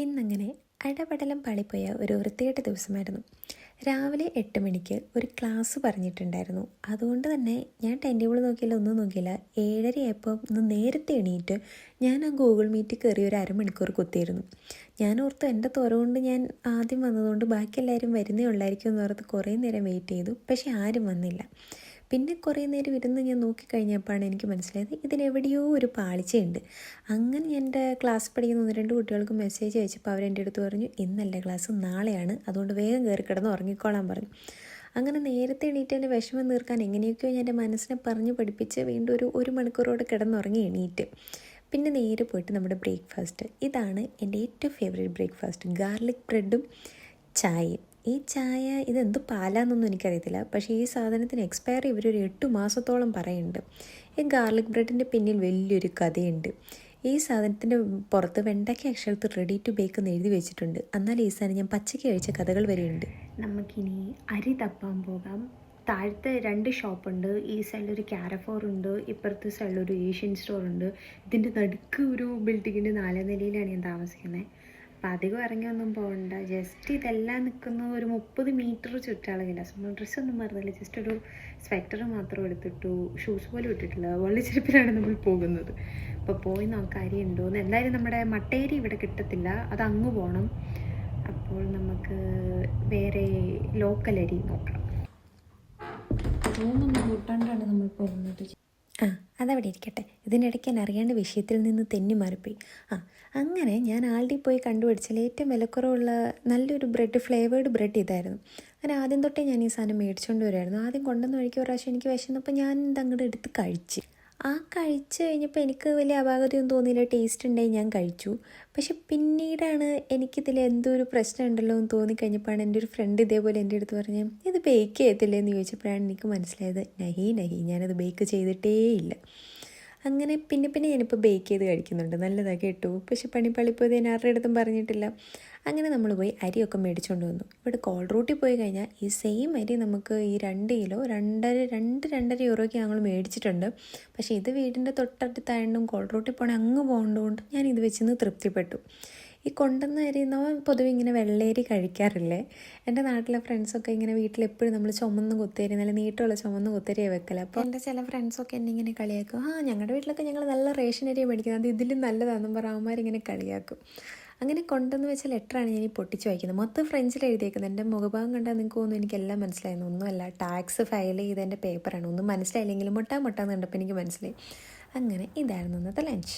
ഇന്നങ്ങനെ അടപടലം പാളിപ്പോയ ഒരു വൃത്തികെട്ട ദിവസമായിരുന്നു. രാവിലെ 8 മണിക്ക് ഒരു ക്ലാസ് പറഞ്ഞിട്ടുണ്ടായിരുന്നു. അതുകൊണ്ട് തന്നെ ഞാൻ ടൈം ടേബിൾ നോക്കിയില്ല, ഒന്നും നോക്കിയില്ല. 7:30 ആയപ്പോൾ ഒന്ന് നേരത്തെ എണീറ്റ് ഞാൻ ആ ഗൂഗിൾ മീറ്റിൽ കയറി ഒരു അരമണിക്കൂർ കുത്തിയിരുന്നു. ഞാൻ ഓർത്തു എൻ്റെ തുറ കൊണ്ട് ഞാൻ ആദ്യം വന്നതുകൊണ്ട് ബാക്കി എല്ലാവരും വരുന്നേ ഉള്ളായിരിക്കും എന്ന് ഓർത്ത് കുറേ നേരം വെയിറ്റ് ചെയ്തു. പക്ഷേ ആരും വന്നില്ല. പിന്നെ കുറേ നേരം ഇരുന്ന് ഞാൻ നോക്കിക്കഴിഞ്ഞപ്പോഴാണ് എനിക്ക് മനസ്സിലായത് ഇതിലെവിടെയോ ഒരു പാളിച്ചയുണ്ട്. അങ്ങനെ എൻ്റെ ക്ലാസ് പഠിക്കുന്ന 1-2 കുട്ടികൾക്ക് മെസ്സേജ് അയച്ചപ്പോൾ അവരെൻ്റെ അടുത്ത് പറഞ്ഞു, ഇന്നല്ല ക്ലാസ്, നാളെയാണ്, അതുകൊണ്ട് വേഗം കയറി കിടന്ന് ഉറങ്ങിക്കോളാൻ പറഞ്ഞു. അങ്ങനെ നേരത്തെ എണീറ്റ് എൻ്റെ വിഷമം തീർക്കാൻ എങ്ങനെയൊക്കെയോ ഞാൻ എൻ്റെ മനസ്സിനെ പറഞ്ഞ് പഠിപ്പിച്ച് വീണ്ടും ഒരു മണിക്കൂറോടെ കിടന്നുറങ്ങി എണീറ്റ്. പിന്നെ നേരെ പോയിട്ട് നമ്മുടെ ബ്രേക്ക്ഫാസ്റ്റ്, ഇതാണ് എൻ്റെ ഏറ്റവും ഫേവറേറ്റ് ബ്രേക്ക്ഫാസ്റ്റ്, ഗാർലിക് ബ്രെഡും ചായയും. ഈ ചായ ഇതെന്ത് പാലാന്നൊന്നും എനിക്കറിയത്തില്ല, പക്ഷേ ഈ സാധനത്തിന് എക്സ്പയറി ഇവരൊരു 8 മാസത്തോളം പറയുന്നുണ്ട്. ഈ ഗാർലിക് ബ്രെഡിൻ്റെ പിന്നിൽ വലിയൊരു കഥയുണ്ട്. ഈ സാധനത്തിൻ്റെ പുറത്ത് വെണ്ടയ്ക്ക അക്ഷരത്ത് റെഡി ടു ബേക്ക് എന്ന് എഴുതി വെച്ചിട്ടുണ്ട്. എന്നാൽ ഈ സാധനം ഞാൻ പച്ചയ്ക്ക് കഴിച്ച കഥകൾ വരെയുണ്ട്. നമുക്കിനി അരി തപ്പാൻ പോകാം. താഴത്തെ 2 ഷോപ്പുണ്ട്. ഈ സൈഡിലൊരു കാരഫോറുണ്ട്, ഇപ്പുറത്തെ സൈഡിലൊരു ഏഷ്യൻ സ്റ്റോറുണ്ട്. ഇതിൻ്റെ നടുക്ക് ഒരു ബിൽഡിങ്ങിൻ്റെ 4ാം നിലയിലാണ് ഞാൻ താമസിക്കുന്നത്. അപ്പം അധികം ഇറങ്ങിയൊന്നും പോകണ്ട. ജസ്റ്റ് ഇതെല്ലാം നിൽക്കുന്ന ഒരു 30 മീറ്റർ ചുറ്റളവില്ല. നമ്മൾ ഡ്രസ്സൊന്നും മറന്നില്ല, ജസ്റ്റ് ഒരു സ്വെറ്റർ മാത്രം എടുത്തിട്ടു, ഷൂസ് പോലും ഇട്ടിട്ടില്ല, വള്ളിച്ചെരുപ്പിലാണ് നമ്മൾ പോകുന്നത്. അപ്പോൾ പോയി നോക്കാം അരി ഉണ്ടോയെന്ന്. എന്തായാലും നമ്മുടെ മട്ടേരി ഇവിടെ കിട്ടത്തില്ല, അത് അങ്ങ് പോകണം. അപ്പോൾ നമുക്ക് വേറെ ലോക്കൽ അരി നോക്കാം. റൂമൊന്നും കൂട്ടാണ്ടാണ് നമ്മൾ പോകുന്നത്. അതവിടെ ഇരിക്കട്ടെ. ഇതിനിടയ്ക്ക് ഞാൻ അറിയാണ്ട് വിഷയത്തിൽ നിന്ന് തെന്നി മാറിപ്പോയി. അങ്ങനെ ഞാൻ ആൾഡി പോയി കണ്ടുപിടിച്ചാൽ ഏറ്റവും വിലക്കുറവുള്ള നല്ലൊരു ബ്രെഡ്, ഫ്ലേവേർഡ് ബ്രെഡ് ഇതായിരുന്നു. അങ്ങനെ ആദ്യം തൊട്ടേ ഞാൻ ഈ സാധനം മേടിച്ചുകൊണ്ട് വരുമായിരുന്നു. ആദ്യം കൊണ്ടുവന്ന് വഴിക്ക് ഒരു പ്രാവശ്യം എനിക്ക് വിശന്നപ്പോൾ ഞാൻ ഇതങ്ങോട്ട് എടുത്ത് കഴിച്ച് കഴിഞ്ഞപ്പോൾ എനിക്ക് വലിയ അപാകതയൊന്നും തോന്നിയില്ല. ടേസ്റ്റ് ഉണ്ടായി, ഞാൻ കഴിച്ചു. പക്ഷെ പിന്നീടാണ് എനിക്കിതിൽ എന്തോ ഒരു പ്രശ്നം ഉണ്ടല്ലോ എന്ന് തോന്നിക്കഴിഞ്ഞപ്പോഴാണ് എൻ്റെ ഒരു ഫ്രണ്ട് ഇതേപോലെ എൻ്റെ അടുത്ത് പറഞ്ഞ്, ഇത് ബേക്ക് ചെയ്യത്തില്ലേ എന്ന് ചോദിച്ചപ്പോഴാണ് എനിക്ക് മനസ്സിലായത്, നഹി ഞാനത് ബേക്ക് ചെയ്തിട്ടേ ഇല്ല. അങ്ങനെ പിന്നെ ഞാനിപ്പോൾ ബേക്ക് ചെയ്ത് കഴിക്കുന്നുണ്ട്. നല്ലതാണ് കേട്ടോ. പക്ഷെ പണിപ്പാളിപ്പോയത് ഞാൻ ആരുടെ അടുത്തും പറഞ്ഞിട്ടില്ല. അങ്ങനെ നമ്മൾ പോയി അരിയൊക്കെ മേടിച്ചുകൊണ്ട് വന്നു. ഇവിടെ കോൾ റൂട്ടിൽ പോയി കഴിഞ്ഞാൽ ഈ സെയിം അരി നമുക്ക് ഈ 2 കിലോ 2.5 യൂറോയ്ക്ക് ഞങ്ങൾ മേടിച്ചിട്ടുണ്ട്. പക്ഷേ ഇത് വീടിൻ്റെ തൊട്ടടുത്തായതുകൊണ്ടും കോൾ റൂട്ടിൽ പോകണേ അങ്ങ് പോകേണ്ടതുകൊണ്ട് ഞാൻ ഇത് വെച്ചിന്ന് തൃപ്തിപ്പെട്ടു. ഈ കൊണ്ടുവന്ന അരി നമ്മൾ പൊതുവെ ഇങ്ങനെ വെള്ളയരി കഴിക്കാറില്ലേ. എൻ്റെ നാട്ടിലെ ഫ്രണ്ട്സൊക്കെ ഇങ്ങനെ വീട്ടിലെപ്പോഴും നമ്മൾ ചുമന്ന് കുത്തരി, നല്ല നീട്ടമുള്ള ചുമന്ന് കുത്തരിയാണ് വെക്കല. അപ്പോൾ എൻ്റെ ചില ഫ്രണ്ട്സൊക്കെ എന്നെ ഇങ്ങനെ കളിയാക്കും, ഞങ്ങളുടെ വീട്ടിലൊക്കെ ഞങ്ങൾ നല്ല റേഷൻ അരിയാണ് മേടിക്കുന്നത്, അത് ഇതിലും നല്ലതാണെന്നും പറഞ്ഞ അവന്മാരിങ്ങനെ കളിയാക്കും. അങ്ങനെ കൊണ്ടുവന്ന് വെച്ച ലെറ്ററാണ് ഞാൻ ഈ പൊട്ടിച്ച് വായിക്കുന്നത്. മൊത്തം ഫ്രഞ്ചിൽ എഴുതിയേക്കുന്നത്. എൻ്റെ മുഖഭാഗം കണ്ടാൽ നിങ്ങൾക്ക് തോന്നുന്നു എനിക്കെല്ലാം മനസ്സിലായിരുന്നു. ഒന്നുമല്ല, ടാക്സ് ഫയൽ ചെയ്തതിൻ്റെ പേപ്പറാണ്. ഒന്നും മനസ്സിലായില്ലെങ്കിലും മൊട്ടാന്ന് കണ്ടപ്പോൾ എനിക്ക് മനസ്സിലായി. അങ്ങനെ ഇതായിരുന്നു ഇന്നത്തെ ലഞ്ച്.